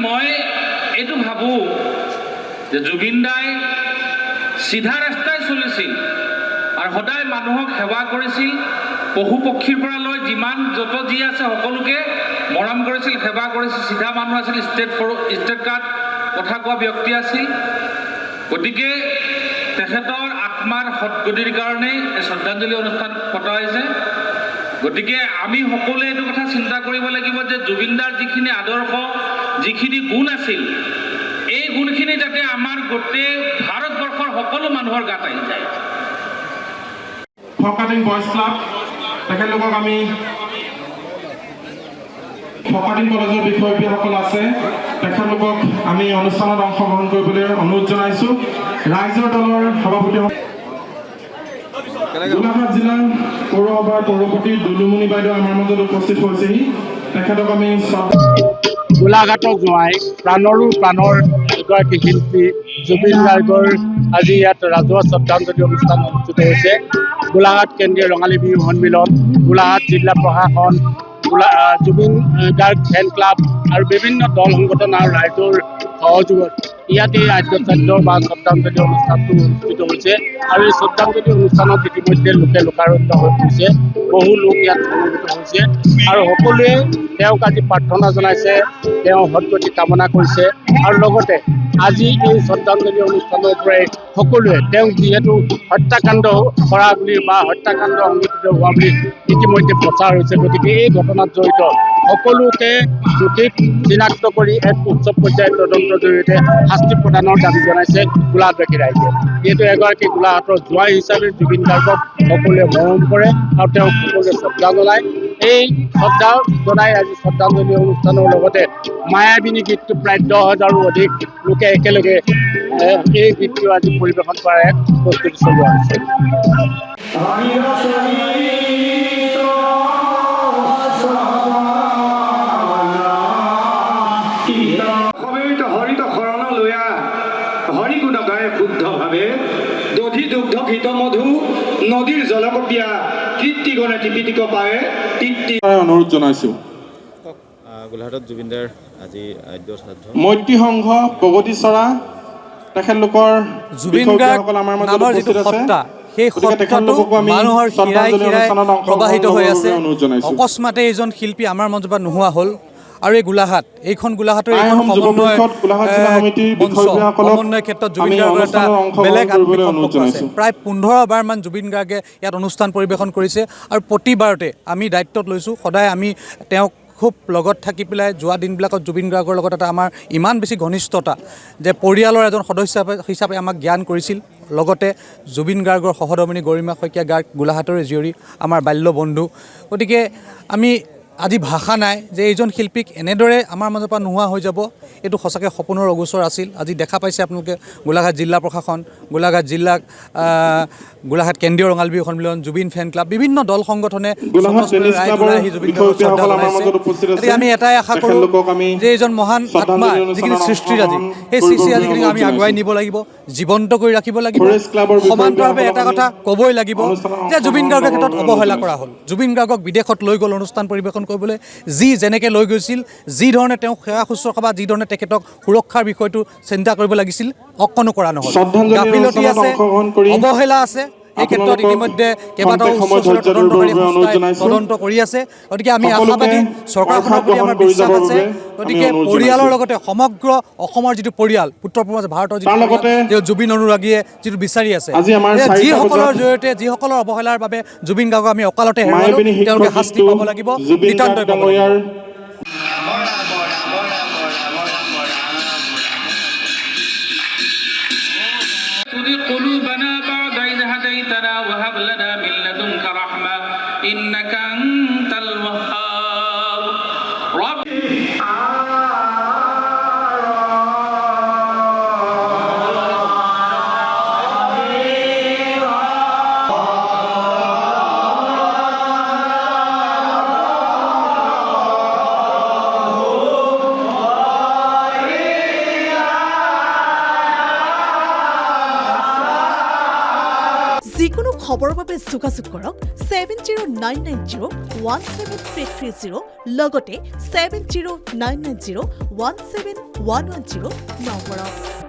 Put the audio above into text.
মই এইটো ভাবোঁ যে জুবিন দাই চিধা ৰাস্তাই চলিছিল আৰু সদায় মানুহক সেৱা কৰিছিল। পশু পক্ষীৰ পৰা লৈ যিমান যত যি আছে সকলোকে মৰম কৰিছিল, সেৱা কৰিছিল, চিধা মানুহ আছিল, ষ্ট্ৰেট কাট কথা কোৱা ব্যক্তি আছিল। গতিকে তেখেতৰ আত্মাৰ সদ্গতিৰ কাৰণে শ্ৰদ্ধাঞ্জলি অনুষ্ঠান পতা হৈছে। গতিকে আমি সকলোৱে এইটো কথা চিন্তা কৰিব লাগিব যে জুবিন দাৰ যিখিনি আদৰ্শ, যিখিনি গুণ আছিল, এই গুণখিনি যাতে আমাৰ গোটেই ভাৰতবৰ্ষৰ সকলো মানুহৰ গাত আহি যায়। ফৰকাটিং বয়জ ক্লাব তেখেতলোকক আমি ফৰকাটিং কলেজৰ বিষয়ববীয়াসকল আছে, তেখেতলোকক আমি অনুষ্ঠানত অংশগ্ৰহণ কৰিবলৈ অনুৰোধ জনাইছোঁ। ৰাইজৰ দলৰ সভাপতি গোলাঘাট জিলা পৌৰসভাৰ পৌৰপতি দুলুমণি বাইদেউ আমাৰ মাজত উপস্থিত হৈছেহি। তেখেতক আমি গোলাঘাটক জোঁৱাই প্ৰাণৰো প্ৰাণৰ এগৰাকী শিল্পী জুবিন গাৰ্গৰ আজি ইয়াত ৰাজহুৱা শ্ৰদ্ধাঞ্জলি অনুষ্ঠান অনুষ্ঠিত হৈছে। গোলাঘাট কেন্দ্ৰীয় ৰঙালী বিহু সন্মিলন, গোলাঘাট জিলা প্ৰশাসন, জুবিন গাৰ্গ ফেন ক্লাব আৰু বিভিন্ন দল সংগঠন আৰু ৰাইজৰ সহযোগত ইয়াত এই আদ্যশ্ৰাদ্ধ বা শ্ৰদ্ধাঞ্জলি অনুষ্ঠানটো অনুষ্ঠিত হৈছে। আৰু এই শ্ৰদ্ধাঞ্জলি অনুষ্ঠানত ইতিমধ্যে লোকে লোকাৰণ্য হৈ পৰিছে, বহু লোক ইয়াত সমবেত হৈছে আৰু সকলোৱে তেওঁক আজি প্ৰাৰ্থনা জনাইছে, তেওঁ সদ্গতি কামনা কৰিছে। আৰু লগতে আজি এই শ্ৰদ্ধাঞ্জলি অনুষ্ঠানৰ পৰাই সকলোৱে তেওঁক যিহেতু হত্যাকাণ্ড কৰা বুলি বা হত্যাকাণ্ড সংঘটিত হোৱা বুলি ইতিমধ্যে প্ৰচাৰ হৈছে, গতিকে এই ঘটনাত জড়িত সকলোকে দোষীক চিনাক্ত কৰি এক উচ্চ পৰ্যায়ৰ তদন্তৰ জৰিয়তে শাস্তি প্ৰদানৰ দাবী জনাইছে গোলাঘাটবাসী ৰাইজে। যিহেতু এগৰাকী গোলাঘাটৰ জোঁৱাই হিচাপে জুবিন গাৰ্গক সকলোৱে মৰম কৰে আৰু তেওঁক সকলোৱে শ্ৰদ্ধা জনায়। এই শ্ৰদ্ধা জনাই আজি শ্ৰদ্ধাঞ্জলি অনুষ্ঠানৰ লগতে মায়াবিনী গীতটো প্ৰায় 10,000ৰো অধিক লোকে একেলগে এই গীতটো আজি পৰিৱেশন কৰাৰ এক প্ৰস্তুতি চলোৱা হৈছে। হৰিত শৰণ লৈয়া হৰি গুণ গায়ে শুদ্ধভাৱে দধি দুগ্ধ ঘৃত মধু নদীৰ জলকপীয়া কীৰ্তি গণে টিপিটিক পায়ে তৃপ্তি অনুৰোধ জনাইছোঁ। গোলাঘাটত জুবিনদাৰ আজি আদ্যশ্ৰাদ্ধ মৈত্ৰী সংঘ প্ৰগতিচৰা তেখেতলোকৰ জুবিন গাৰ্গ নামৰ যিটো সত্তা, সেই সত্তাটো মানুহৰ শিৰাই শিৰাই প্ৰবাহিত হৈ আছে। অকস্মাতে এইজন শিল্পী আমাৰ মাজৰ পৰা নোহোৱা হ'ল আৰু এই গোলাঘাট, এইখন গোলাঘাটৰ এইখন সমন্বয় ক্ষেত্ৰত জুবিন গাৰ্গৰ এটা বেলেগ আত্মসম্পৰ্ক আছে। প্ৰায় 15বাৰমান জুবিন গাৰ্গে ইয়াত অনুষ্ঠান পৰিৱেশন কৰিছে আৰু প্ৰতিবাৰতে আমি দায়িত্বত লৈছোঁ, সদায় আমি তেওঁক খুব লগত থাকি পেলাই যোৱা দিনবিলাকত জুবিন গাৰ্গৰ লগত এটা আমাৰ ইমান বেছি ঘনিষ্ঠতা যে পৰিয়ালৰ এজন সদস্য হিচাপে আমাক জ্ঞান কৰিছিল। লগতে জুবিন গাৰ্গৰ সহধৰ্মিনী গৰিমা শইকীয়া গাৰ্গ গোলাঘাটৰে জীয়ৰী, আমাৰ বাল্য বন্ধু। গতিকে আমি আজি ভাষা নাই যে এইজন শিল্পীক এনেদৰে আমাৰ মাজৰ পৰা নোহোৱা হৈ যাব, এইটো সঁচাকৈ সপোনৰ অগোচৰ আছিল। আজি দেখা পাইছে আপোনালোকে গোলাঘাট জিলা প্ৰশাসন, গোলাঘাট জিলা গোলাঘাট কেন্দ্ৰীয় ৰঙালী বিহু সন্মিলন, জুবিন ফেন ক্লাব, বিভিন্ন দল সংগঠনে আহি জুবিন গাৰ্গক শ্ৰদ্ধা জনাইছে। গতিকে আমি এটাই আশা কৰোঁ যে এইজন মহান আত্মা যিখিনি সৃষ্টিৰ আজি, সেই সৃষ্টি আজিখিনি আমি আগুৱাই নিব লাগিব, জীৱন্ত কৰি ৰাখিব লাগিব। সমান্তৰালভাৱে এটা কথা ক'বই লাগিব যে জুবিন গাৰ্গৰ ক্ষেত্ৰত অৱহেলা কৰা হ'ল। জুবিন গাৰ্গক বিদেশত লৈ গ'ল অনুষ্ঠান পৰিৱেশন কৰিবলৈ, যি যেনেকৈ লৈ গৈছিল, যি ধৰণে তেওঁক সেৱা শুশ্ৰূষা বা যি ধৰণে তেখেতক সুৰক্ষাৰ বিষয়টো চিন্তা কৰিব লাগিছিল, অকণো কৰা নহ'ল। গাফিলতি আছে, অৱহেলা আছে। এই ক্ষেত্ৰত ইতিমধ্যে কেইবাটাও উচ্চস্তৰৰ তদন্তকাৰী সংস্থাই তদন্ত কৰি আছে। গতিকে আমি আশাবাদী, চৰকাৰখনৰ প্ৰতি আমাৰ বিশ্বাস আছে। গতিকে পৰিয়ালৰ লগতে সমগ্ৰ অসমৰ যিটো পৰিয়াল, উত্তৰ পূৰ্বাঞ্চল ভাৰতৰ যিটো জুবিন অনুৰাগীয়ে যিটো বিচাৰি আছে, যিসকলৰ জৰিয়তে যিসকলৰ অৱহেলাৰ বাবে জুবিন গাৰ্গক আমি অকালতে হেৰুৱালোঁ, তেওঁলোকে শাস্তি পাব লাগিব, নিতান্তই পাব লাগিব। وهب لنا من لدنك رحمة إنك أنت الوهاب رب যিকোনো খবৰৰ বাবে যোগাযোগ কৰক 7099017330 লগতে 7099017110 নম্বৰত।